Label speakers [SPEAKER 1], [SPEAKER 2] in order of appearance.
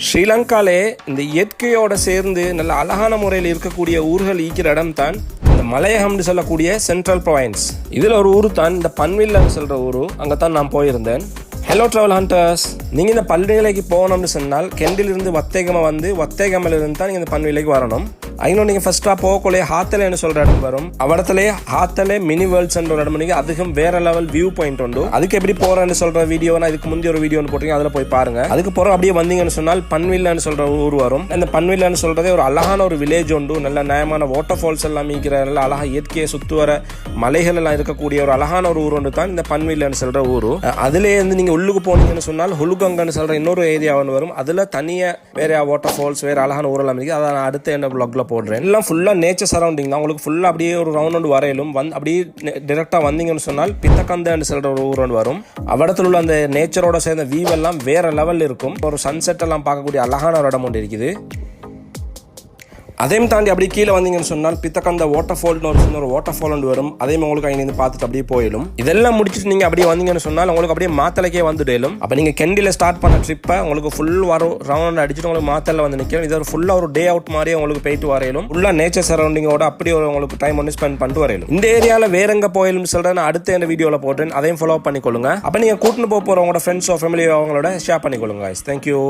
[SPEAKER 1] ஸ்ரீலங்காலே இந்த இயற்கையோட சேர்ந்து நல்ல அழகான முறையில் இருக்கக்கூடிய ஊர்கள் ஈக்கிற இடம் தான் இந்த மலையகம்னு சொல்லக்கூடிய சென்ட்ரல் ப்ரொவின்ஸ். இதில் ஒரு ஊர் தான் இந்த பன்வில்லான்னு சொல்கிற ஊர். அங்கே தான் நான் போயிருந்தேன். ஹலோ ட்ராவல் ஹண்டர்ஸ், நீங்கள் இந்த பன்விலைக்கு போகணும்னு சொன்னால் கெண்டிலிருந்து வத்தேகமா வந்து வத்தேகமிலிருந்து தான் நீங்கள் இந்த பன்விலைக்கு வரணும். இன்னும் நீங்கள் ஃபர்ஸ்ட்டாக போகக்குள்ளே ஹாத்தலேன்னு சொல்கிற இடம் வரும். அவடத்துலேயே ஹாத்தலே மினி வேர்ல்ட்ஸ்ன்ற ஒரு இடம் நீங்கள் அதுக்கும் வேற லெவல் வியூ பாயிண்ட் உண்டு. அதுக்கு எப்படி போகிறேன்னு சொல்கிற வீடியோ நான் இதுக்கு முந்தைய ஒரு வீடியோ போட்டிங்க, அதில் போய் பாருங்க. அதுக்கு போகிற அப்படியே வந்தீங்கன்னு சொன்னால் பன்வில்லான்னு சொல்கிற ஊர் வரும். இந்த பன்வில்லான்னு சொல்கிறதே ஒரு அழகான ஒரு வில்லேஜ் உண்டு. நல்ல நியாயமான வாட்டர் ஃபால்ஸ் எல்லாம் இருக்கிற நல்ல அழகாக இயற்கையை சுற்றி வர மலைகள் எல்லாம் இருக்கக்கூடிய ஒரு அழகான ஒரு ஊர் ஒன்று தான் இந்த பன்வில்லான்னு சொல்கிற ஊர். அதுலேயே வந்து நீங்கள் உள்ளுக்கு போனீங்கன்னு சொன்னால் குலுகங்கான்னு சொல்கிற இன்னொரு ஏரியா ஒன்று வரும். அதில் தனியாக வேற வாட்டர் ஃபால்ஸ் வேறு அழகான ஊரெல்லாம் இருக்குது. அதை நான் அடுத்த என்ன ப்ளாக்ல போடுறேன். எல்லாம் ஃபுல்லாக நேச்சர் சரௌண்டிங் தான். உங்களுக்கு ஃபுல்லாக அப்படியே ஒரு ரவுண்ட் வரையிலும் அப்படியே டிரெக்டாக வந்தீங்கன்னு சொன்னால் பித்தக்கந்தான்னு சொல்கிற ஒரு ஊர் ஒன்று வரும். அவடத்தில் உள்ள அந்த நேச்சரோட சேர்ந்த வியூ எல்லாம் வேற லெவலில் இருக்கும். ஒரு சன்செட் எல்லாம் பார்க்கக்கூடிய அழகான ஒரு இடம் ஒன்று இருக்குது. அதையும் தாண்டி அப்படி கீழே வந்தீங்கன்னு சொன்னால் பித்தக்கந்த வாட்டர் ஃபால்னு ஒரு சின்ன ஒரு வாட்டர் ஃபால் ஒன்று வரும். அதையும் உங்களுக்கு அங்கே பார்த்துட்டு அப்படியே போயிடும். இதெல்லாம் முடிச்சுட்டு நீங்கள் அப்படியே வந்தீங்கன்னு சொன்னால் உங்களுக்கு அப்படியே மாத்தலைக்கே வந்துடும். அப்போ நீங்கள் கெண்டியில் ஸ்டார்ட் பண்ண ட்ரிப்பை உங்களுக்கு ஃபுல் வரும் ரவுண்ட் அடிச்சுட்டு உங்களுக்கு மாத்தல வந்து நிற்கும். இது ஒரு ஃபுல்லாக ஒரு டே அவுட் மாதிரியே உங்களுக்கு போயிட்டு வரையிலும். ஃபுல்லாக நேச்சர் சரௌண்டிங்கோட அப்படி ஒரு உங்களுக்கு டைம் ஒன்று ஸ்பெண்ட் பண்ணிட்டு வரையிலும். இந்த ஏரியாவில் வேற எங்கே போயிலும் சொல்கிறேன் அடுத்த இந்த வீடியோவில் போட்டேன். அதையும் ஃபாலோ பண்ணிக்கொள்ளுங்க. அப்போ நீங்கள் கூட்டின்னு போகிறவங்களோட ஃப்ரெண்ட்ஸோ ஃபேமிலியோ அவங்களோட ஷேர் பண்ணிக்கொள்ளுங்க. தேங்க்யூ.